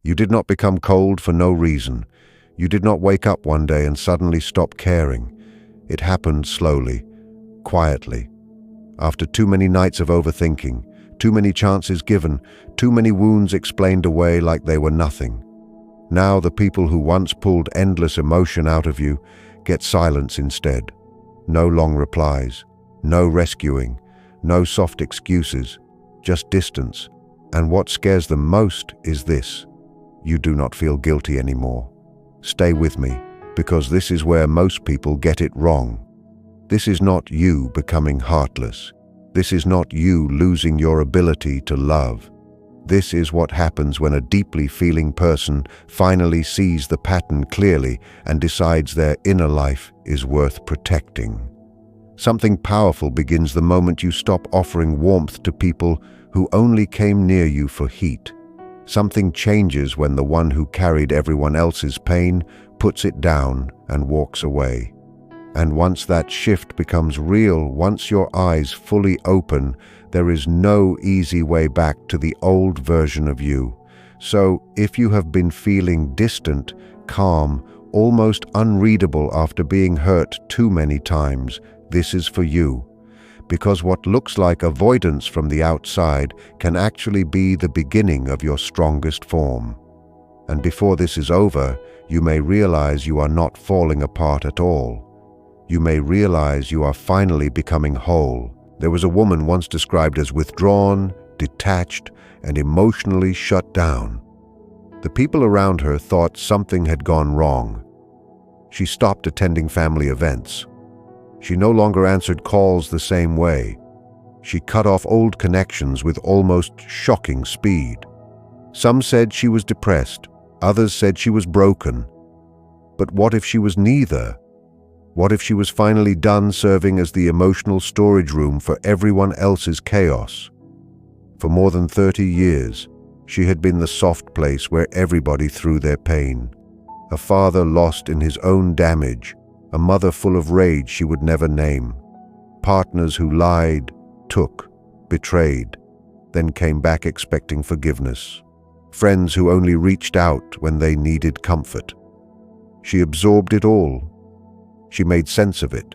You did not become cold for no reason. You did not wake up one day and suddenly stop caring. It happened slowly, quietly. After too many nights of overthinking, too many chances given, too many wounds explained away like they were nothing. Now the people who once pulled endless emotion out of you get silence instead. No long replies, no rescuing, no soft excuses, just distance. And what scares them most is this: you do not feel guilty anymore. Stay with me, because this is where most people get it wrong. This is not you becoming heartless. This is not you losing your ability to love. This is what happens when a deeply feeling person finally sees the pattern clearly and decides their inner life is worth protecting. Something powerful begins the moment you stop offering warmth to people who only came near you for heat. Something changes when the one who carried everyone else's pain puts it down and walks away. And once that shift becomes real, once your eyes fully open, there is no easy way back to the old version of you. So, if you have been feeling distant, calm, almost unreadable after being hurt too many times, this is for you. Because what looks like avoidance from the outside can actually be the beginning of your strongest form. And before this is over, you may realize you are not falling apart at all. You may realize you are finally becoming whole. There was a woman once described as withdrawn, detached, and emotionally shut down. The people around her thought something had gone wrong. She stopped attending family events. She no longer answered calls the same way. She cut off old connections with almost shocking speed. Some said she was depressed. Others said she was broken. But what if she was neither? What if she was finally done serving as the emotional storage room for everyone else's chaos? For more than 30 years, she had been the soft place where everybody threw their pain. A father lost in his own damage, a mother full of rage she would never name, partners who lied, took, betrayed, then came back expecting forgiveness, friends who only reached out when they needed comfort. She absorbed it all. She made sense of it.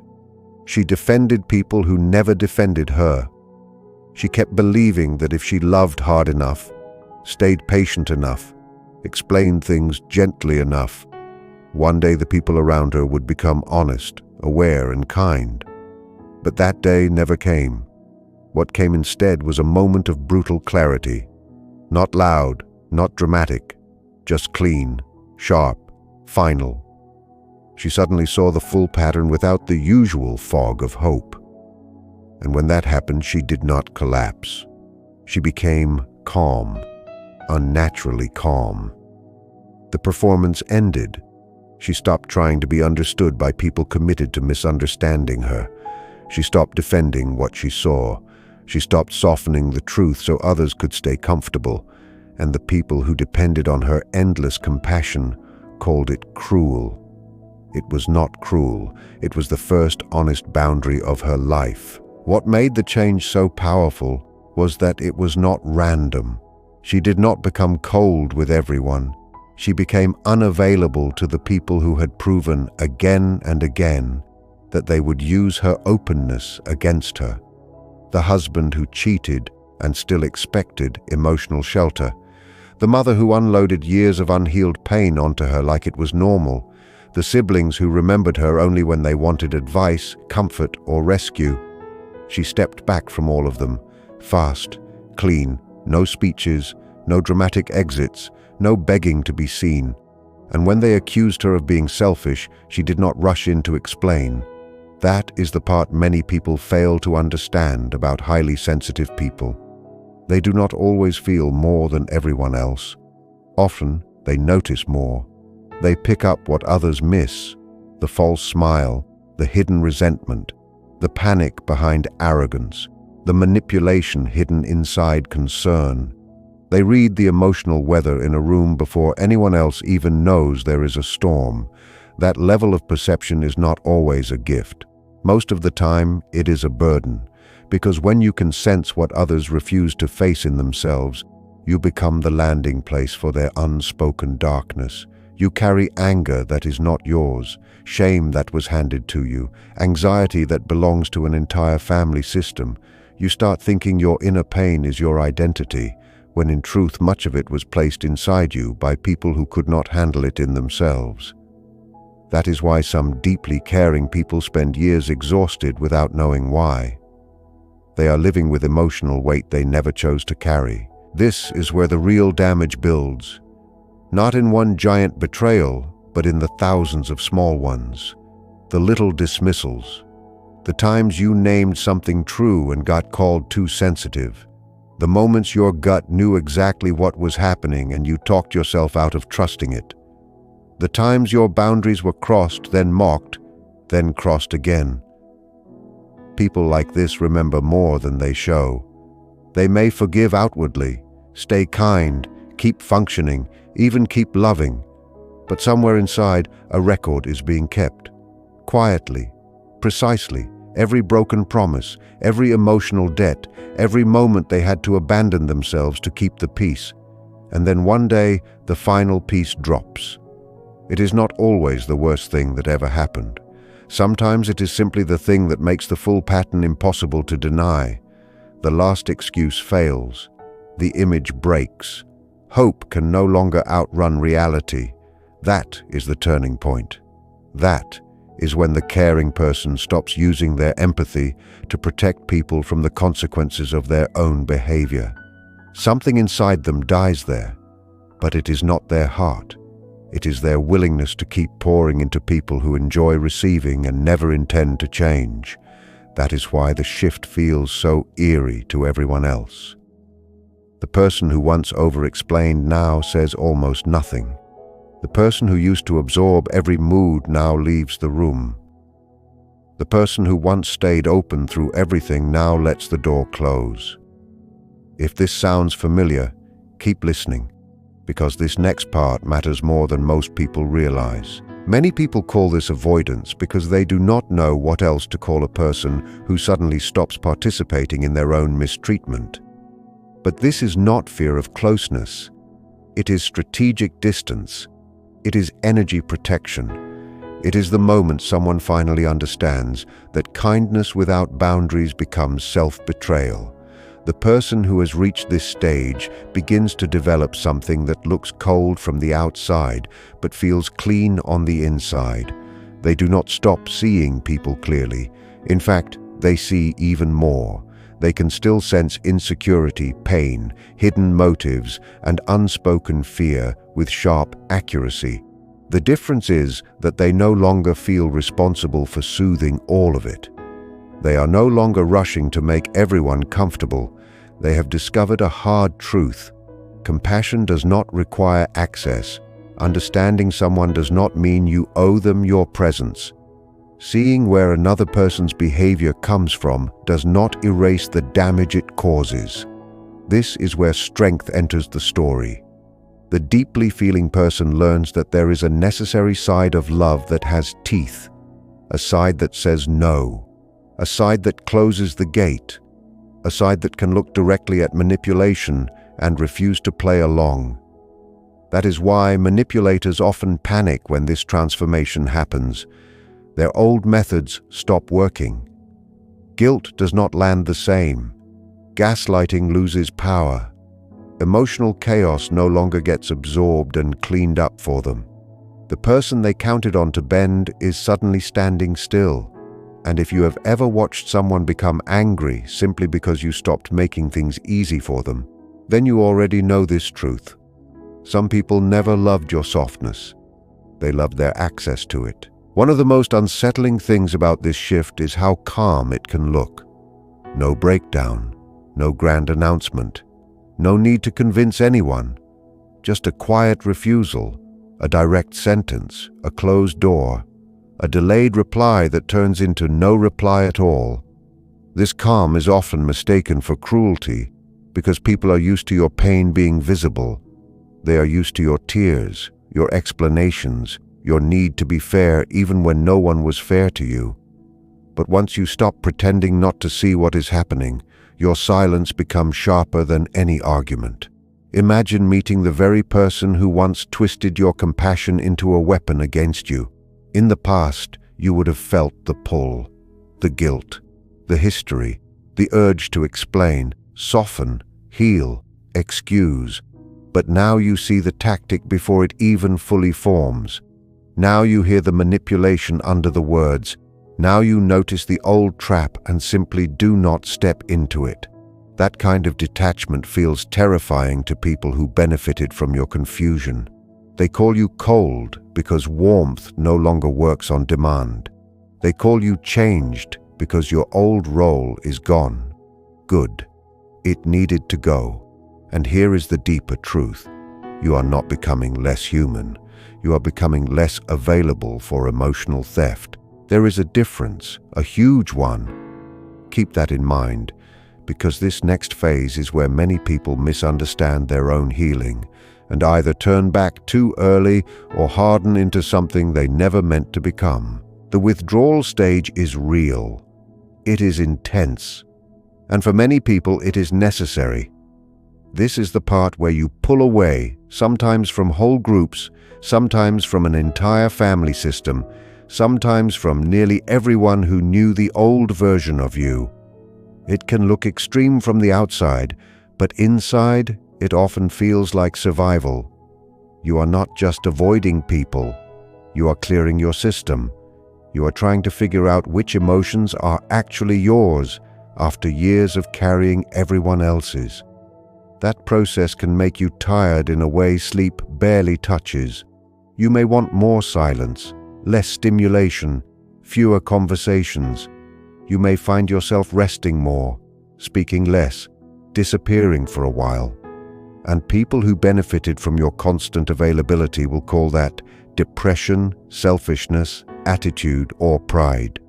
She defended people who never defended her. She kept believing that if she loved hard enough, stayed patient enough, explained things gently enough, one day the people around her would become honest, aware, and kind. But that day never came. What came instead was a moment of brutal clarity. Not loud, not dramatic, just clean, sharp, final. She suddenly saw the full pattern without the usual fog of hope. And when that happened, she did not collapse. She became calm, unnaturally calm. The performance ended. She stopped trying to be understood by people committed to misunderstanding her. She stopped defending what she saw. She stopped softening the truth so others could stay comfortable. And the people who depended on her endless compassion called it cruel. It was not cruel. It was the first honest boundary of her life. What made the change so powerful was that it was not random. She did not become cold with everyone. She became unavailable to the people who had proven again and again that they would use her openness against her. The husband who cheated and still expected emotional shelter. The mother who unloaded years of unhealed pain onto her like it was normal. The siblings who remembered her only when they wanted advice, comfort, or rescue. She stepped back from all of them, fast, clean, no speeches, no dramatic exits, no begging to be seen. And when they accused her of being selfish, she did not rush in to explain. That is the part many people fail to understand about highly sensitive people. They do not always feel more than everyone else. Often, they notice more. They pick up what others miss, the false smile, the hidden resentment, the panic behind arrogance, the manipulation hidden inside concern. They read the emotional weather in a room before anyone else even knows there is a storm. That level of perception is not always a gift. Most of the time, it is a burden, because when you can sense what others refuse to face in themselves, You become the landing place for their unspoken darkness. You carry anger that is not yours, shame that was handed to you, anxiety that belongs to an entire family system. You start thinking your inner pain is your identity, when in truth much of it was placed inside you by people who could not handle it in themselves. That is why some deeply caring people spend years exhausted without knowing why. They are living with emotional weight they never chose to carry. This is where the real damage builds. Not in one giant betrayal, but in the thousands of small ones. The little dismissals. The times you named something true and got called too sensitive. The moments your gut knew exactly what was happening and you talked yourself out of trusting it. The times your boundaries were crossed, then mocked, then crossed again. People like this remember more than they show. They may forgive outwardly, stay kind, keep functioning, even keep loving, but somewhere inside, a record is being kept. Quietly, precisely, every broken promise, every emotional debt, every moment they had to abandon themselves to keep the peace. And then one day, the final piece drops. It is not always the worst thing that ever happened. Sometimes it is simply the thing that makes the full pattern impossible to deny. The last excuse fails. The image breaks. Hope can no longer outrun reality. That is the turning point. That is when the caring person stops using their empathy to protect people from the consequences of their own behavior. Something inside them dies there, but it is not their heart. It is their willingness to keep pouring into people who enjoy receiving and never intend to change. That is why the shift feels so eerie to everyone else. The person who once over-explained now says almost nothing. The person who used to absorb every mood now leaves the room. The person who once stayed open through everything now lets the door close. If this sounds familiar, keep listening, because this next part matters more than most people realize. Many people call this avoidance because they do not know what else to call a person who suddenly stops participating in their own mistreatment. But this is not fear of closeness. It is strategic distance. It is energy protection. It is the moment someone finally understands that kindness without boundaries becomes self-betrayal. The person who has reached this stage begins to develop something that looks cold from the outside but feels clean on the inside. They do not stop seeing people clearly. In fact, they see even more. They can still sense insecurity, pain, hidden motives, and unspoken fear with sharp accuracy. The difference is that they no longer feel responsible for soothing all of it. They are no longer rushing to make everyone comfortable. They have discovered a hard truth. Compassion does not require access. Understanding someone does not mean you owe them your presence. Seeing where another person's behavior comes from does not erase the damage it causes. This is where strength enters the story. The deeply feeling person learns that there is a necessary side of love that has teeth, a side that says no, a side that closes the gate, a side that can look directly at manipulation and refuse to play along. That is why manipulators often panic when this transformation happens. Their old methods stop working. Guilt does not land the same. Gaslighting loses power. Emotional chaos no longer gets absorbed and cleaned up for them. The person they counted on to bend is suddenly standing still. And if you have ever watched someone become angry simply because you stopped making things easy for them, then you already know this truth. Some people never loved your softness. They loved their access to it. One of the most unsettling things about this shift is how calm it can look. No breakdown, no grand announcement, no need to convince anyone. Just a quiet refusal, a direct sentence, a closed door, a delayed reply that turns into no reply at all. This calm is often mistaken for cruelty because people are used to your pain being visible. They are used to your tears, your explanations, your need to be fair even when no one was fair to you. But once you stop pretending not to see what is happening, your silence becomes sharper than any argument. Imagine meeting the very person who once twisted your compassion into a weapon against you. In the past, you would have felt the pull, the guilt, the history, the urge to explain, soften, heal, excuse. But now you see the tactic before it even fully forms. Now you hear the manipulation under the words. Now you notice the old trap and simply do not step into it. That kind of detachment feels terrifying to people who benefited from your confusion. They call you cold because warmth no longer works on demand. They call you changed because your old role is gone. Good. It needed to go. And here is the deeper truth. You are not becoming less human. You are becoming less available for emotional theft. There is a difference, a huge one. Keep that in mind, because this next phase is where many people misunderstand their own healing and either turn back too early or harden into something they never meant to become. The withdrawal stage is real. It is intense. And for many people, it is necessary. This is the part where you pull away, sometimes from whole groups, sometimes from an entire family system, sometimes from nearly everyone who knew the old version of you. It can look extreme from the outside, but inside, it often feels like survival. You are not just avoiding people. You are clearing your system. You are trying to figure out which emotions are actually yours after years of carrying everyone else's. That process can make you tired in a way sleep barely touches. You may want more silence, less stimulation, fewer conversations. You may find yourself resting more, speaking less, disappearing for a while. And people who benefited from your constant availability will call that depression, selfishness, attitude, or pride.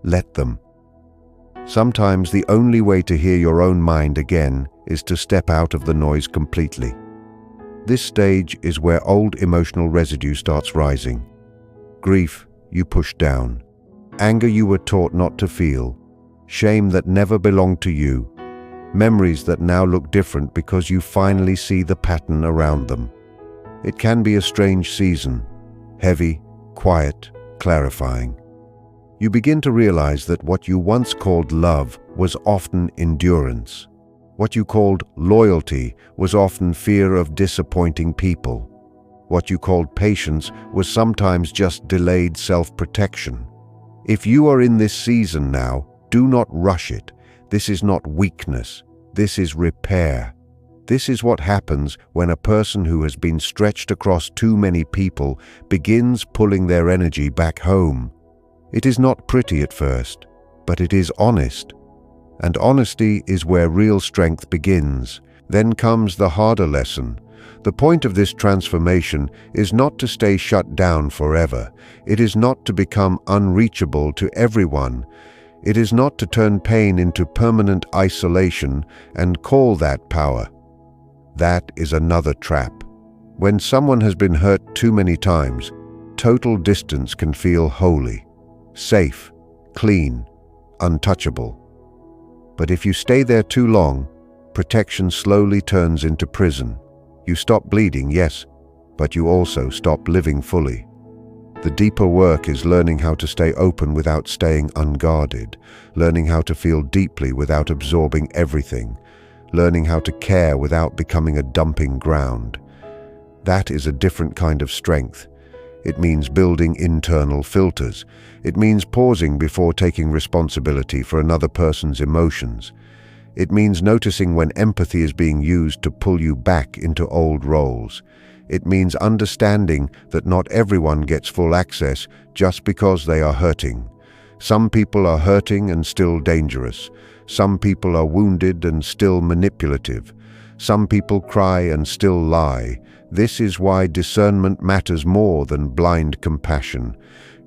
Let them. Sometimes the only way to hear your own mind again is to step out of the noise completely. This stage is where old emotional residue starts rising. Grief you push down. Anger you were taught not to feel, shame that never belonged to you, memories that now look different because you finally see the pattern around them. It can be a strange season, heavy, quiet, clarifying. You begin to realize that what you once called love was often endurance. What you called loyalty was often fear of disappointing people. What you called patience was sometimes just delayed self-protection. If you are in this season now, do not rush it. This is not weakness. This is repair. This is what happens when a person who has been stretched across too many people begins pulling their energy back home. It is not pretty at first, but it is honest. And honesty is where real strength begins. Then comes the harder lesson. The point of this transformation is not to stay shut down forever. It is not to become unreachable to everyone. It is not to turn pain into permanent isolation and call that power. That is another trap. When someone has been hurt too many times, total distance can feel holy, safe, clean, untouchable. But if you stay there too long, protection slowly turns into prison. You stop bleeding, yes, but you also stop living fully. The deeper work is learning how to stay open without staying unguarded, learning how to feel deeply without absorbing everything, learning how to care without becoming a dumping ground. That is a different kind of strength. It means building internal filters. It means pausing before taking responsibility for another person's emotions. It means noticing when empathy is being used to pull you back into old roles. It means understanding that not everyone gets full access just because they are hurting. Some people are hurting and still dangerous. Some people are wounded and still manipulative. Some people cry and still lie. This is why discernment matters more than blind compassion.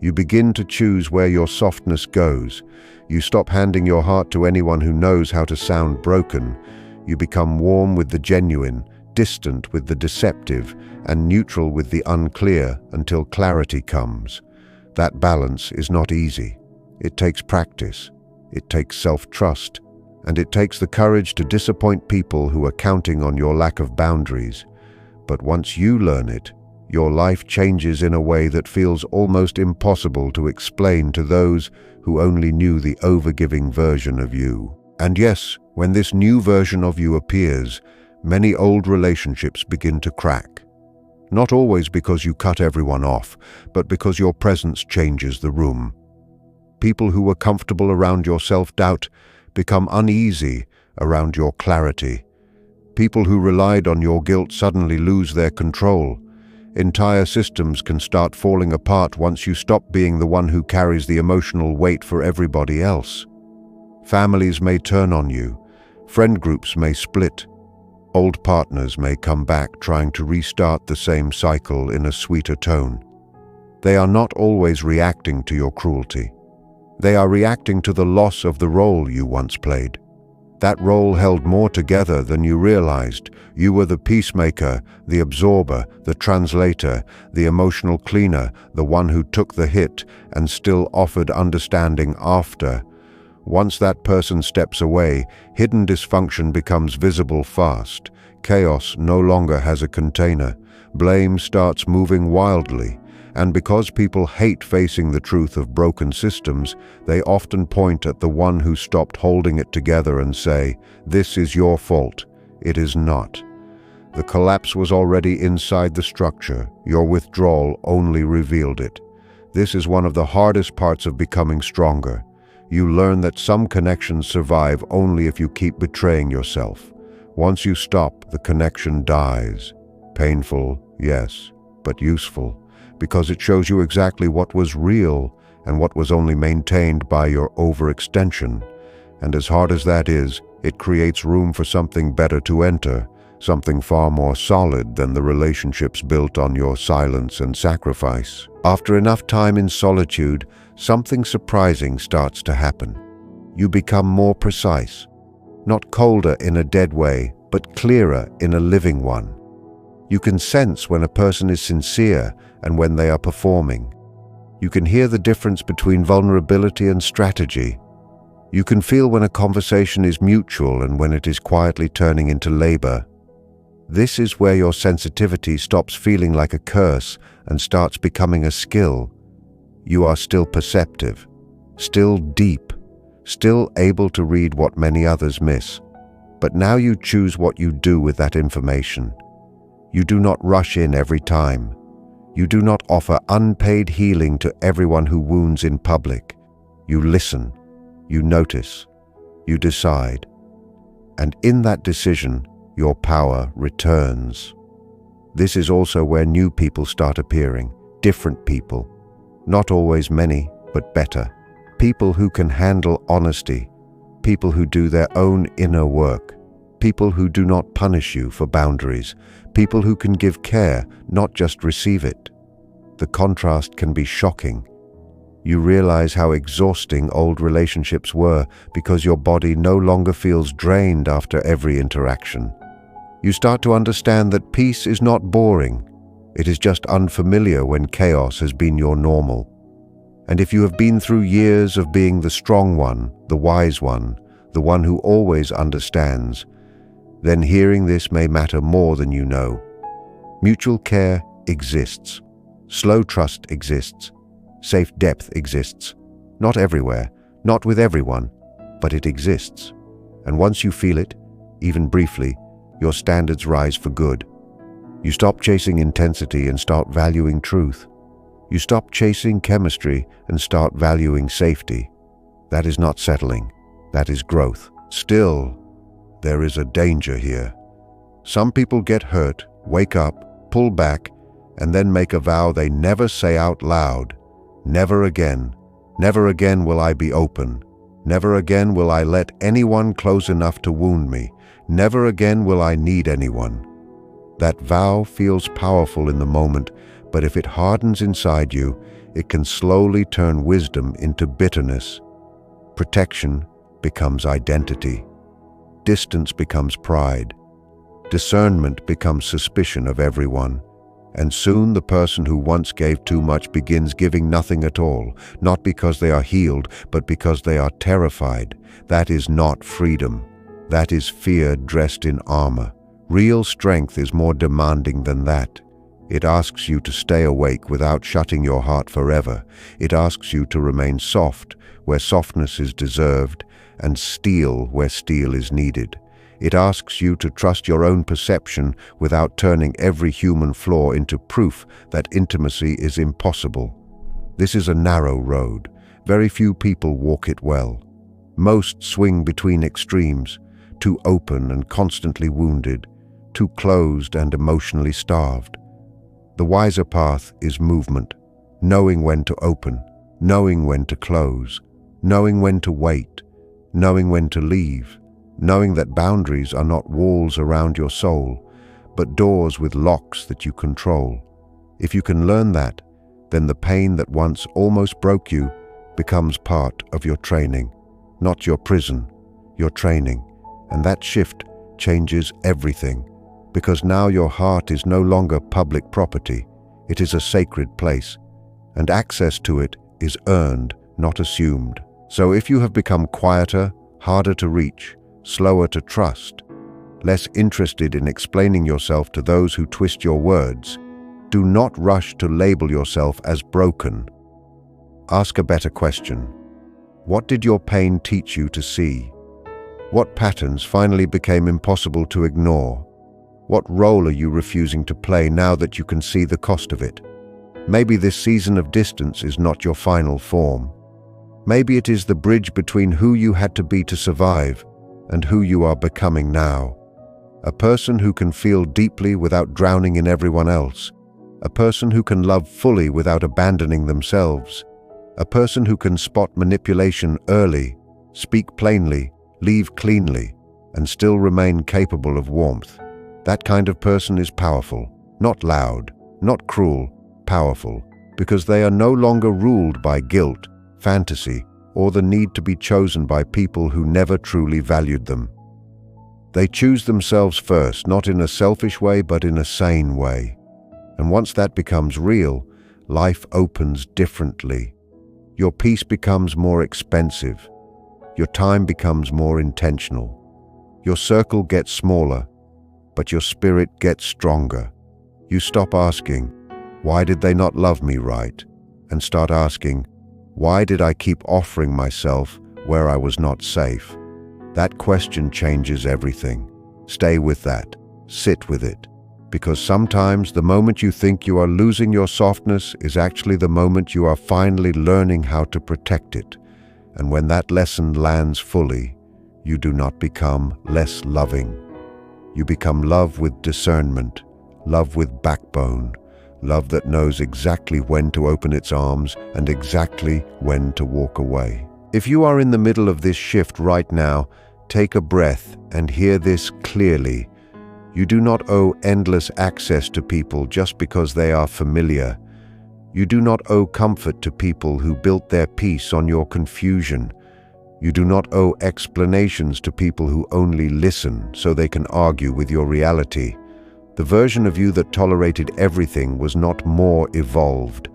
You begin to choose where your softness goes. You stop handing your heart to anyone who knows how to sound broken. You become warm with the genuine, distant with the deceptive, and neutral with the unclear until clarity comes. That balance is not easy. It takes practice. It takes self-trust. and it takes the courage to disappoint people who are counting on your lack of boundaries. But once you learn it, your life changes in a way that feels almost impossible to explain to those who only knew the overgiving version of you. And yes, when this new version of you appears, many old relationships begin to crack. Not always because you cut everyone off, but because your presence changes the room. People who were comfortable around your self-doubt become uneasy around your clarity. People who relied on your guilt suddenly lose their control. Entire systems can start falling apart once you stop being the one who carries the emotional weight for everybody else. Families may turn on you. Friend groups may split. Old partners may come back trying to restart the same cycle in a sweeter tone. They are not always reacting to your cruelty. They are reacting to the loss of the role you once played. That role held more together than you realized. You were the peacemaker, the absorber, the translator, the emotional cleaner, the one who took the hit and still offered understanding after. Once that person steps away, hidden dysfunction becomes visible fast. Chaos no longer has a container. Blame starts moving wildly. And because people hate facing the truth of broken systems, they often point at the one who stopped holding it together and say, "This is your fault." It is not. The collapse was already inside the structure. Your withdrawal only revealed it. This is one of the hardest parts of becoming stronger. You learn that some connections survive only if you keep betraying yourself. Once you stop, the connection dies. Painful, yes, but useful, because it shows you exactly what was real and what was only maintained by your overextension. And as hard as that is, it creates room for something better to enter, something far more solid than the relationships built on your silence and sacrifice. After enough time in solitude, something surprising starts to happen. You become more precise, not colder in a dead way, but clearer in a living one. You can sense when a person is sincere and when they are performing. You can hear the difference between vulnerability and strategy. You can feel when a conversation is mutual and when it is quietly turning into labor. This is where your sensitivity stops feeling like a curse and starts becoming a skill. You are still perceptive, still deep, still able to read what many others miss. But now you choose what you do with that information. You do not rush in every time. You do not offer unpaid healing to everyone who wounds in public. You listen, you notice, you decide. And in that decision, your power returns. This is also where new people start appearing, different people. Not always many, but better. People who can handle honesty, people who do their own inner work, people who do not punish you for boundaries, people who can give care, not just receive it. The contrast can be shocking. You realize how exhausting old relationships were because your body no longer feels drained after every interaction. You start to understand that peace is not boring. It is just unfamiliar when chaos has been your normal. And if you have been through years of being the strong one, the wise one, the one who always understands, then hearing this may matter more than you know. Mutual care exists. Slow trust exists. Safe depth exists. Not everywhere, not with everyone, but it exists. And once you feel it, even briefly, your standards rise for good. You stop chasing intensity and start valuing truth. You stop chasing chemistry and start valuing safety. That is not settling. That is growth. Still, there is a danger here. Some people get hurt, wake up, pull back, and then make a vow they never say out loud. Never again. Never again will I be open. Never again will I let anyone close enough to wound me. Never again will I need anyone. That vow feels powerful in the moment, but if it hardens inside you, it can slowly turn wisdom into bitterness. Protection becomes identity. Distance becomes pride. Discernment becomes suspicion of everyone. And soon the person who once gave too much begins giving nothing at all, not because they are healed, but because they are terrified. That is not freedom. That is fear dressed in armor. Real strength is more demanding than that. It asks you to stay awake without shutting your heart forever. It asks you to remain soft where softness is deserved, and steel where steel is needed. It asks you to trust your own perception without turning every human flaw into proof that intimacy is impossible. This is a narrow road. Very few people walk it well. Most swing between extremes, too open and constantly wounded, too closed and emotionally starved. The wiser path is movement, knowing when to open, knowing when to close, knowing when to wait, knowing when to leave, knowing that boundaries are not walls around your soul, but doors with locks that you control. If you can learn that, then the pain that once almost broke you becomes part of your training, not your prison, your training. And that shift changes everything, because now your heart is no longer public property. It is a sacred place, and access to it is earned, not assumed. So if you have become quieter, harder to reach, slower to trust, less interested in explaining yourself to those who twist your words, do not rush to label yourself as broken. Ask a better question. What did your pain teach you to see? What patterns finally became impossible to ignore? What role are you refusing to play now that you can see the cost of it? Maybe this season of distance is not your final form. Maybe it is the bridge between who you had to be to survive and who you are becoming now. A person who can feel deeply without drowning in everyone else. A person who can love fully without abandoning themselves. A person who can spot manipulation early, speak plainly, leave cleanly, and still remain capable of warmth. That kind of person is powerful, not loud, not cruel, powerful, because they are no longer ruled by guilt, fantasy, or the need to be chosen by people who never truly valued them. They choose themselves first, not in a selfish way, but in a sane way. And once that becomes real, life opens differently. Your peace becomes more expensive. Your time becomes more intentional. Your circle gets smaller, but your spirit gets stronger. You stop asking, "Why did they not love me right?" and start asking, "Why did I keep offering myself where I was not safe?" That question changes everything. Stay with that. Sit with it. Because sometimes the moment you think you are losing your softness is actually the moment you are finally learning how to protect it. And when that lesson lands fully, you do not become less loving. You become love with discernment, love with backbone, love that knows exactly when to open its arms and exactly when to walk away. If you are in the middle of this shift right now, take a breath and hear this clearly. You do not owe endless access to people just because they are familiar. You do not owe comfort to people who built their peace on your confusion. You do not owe explanations to people who only listen so they can argue with your reality. The version of you that tolerated everything was not more evolved.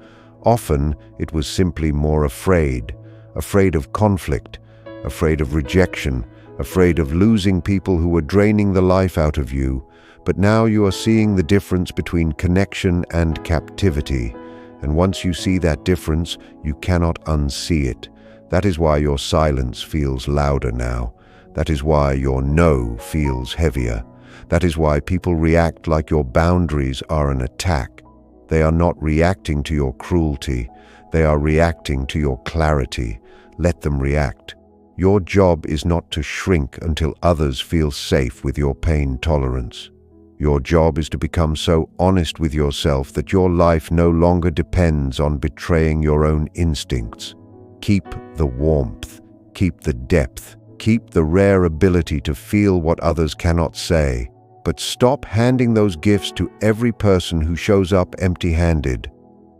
Often, it was simply more afraid of conflict, afraid of rejection, afraid of losing people who were draining the life out of you. But now you are seeing the difference between connection and captivity. And once you see that difference, you cannot unsee it. That is why your silence feels louder now. That is why your no feels heavier. That is why people react like your boundaries are an attack. They are not reacting to your cruelty. They are reacting to your clarity. Let them react. Your job is not to shrink until others feel safe with your pain tolerance. Your job is to become so honest with yourself that your life no longer depends on betraying your own instincts. Keep the warmth, keep the depth, keep the rare ability to feel what others cannot say, but stop handing those gifts to every person who shows up empty-handed.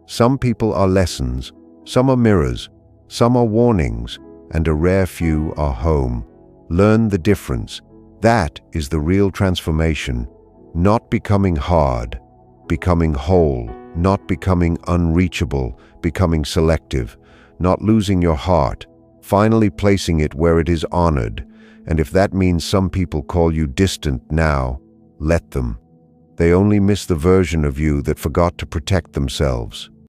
Some people are lessons, some are mirrors, some are warnings, and a rare few are home. Learn the difference. That is the real transformation. Not becoming hard, becoming whole, not becoming unreachable, becoming selective, not losing your heart, finally placing it where it is honored. And if that means some people call you distant now, let them. They only miss the version of you that forgot to protect themselves.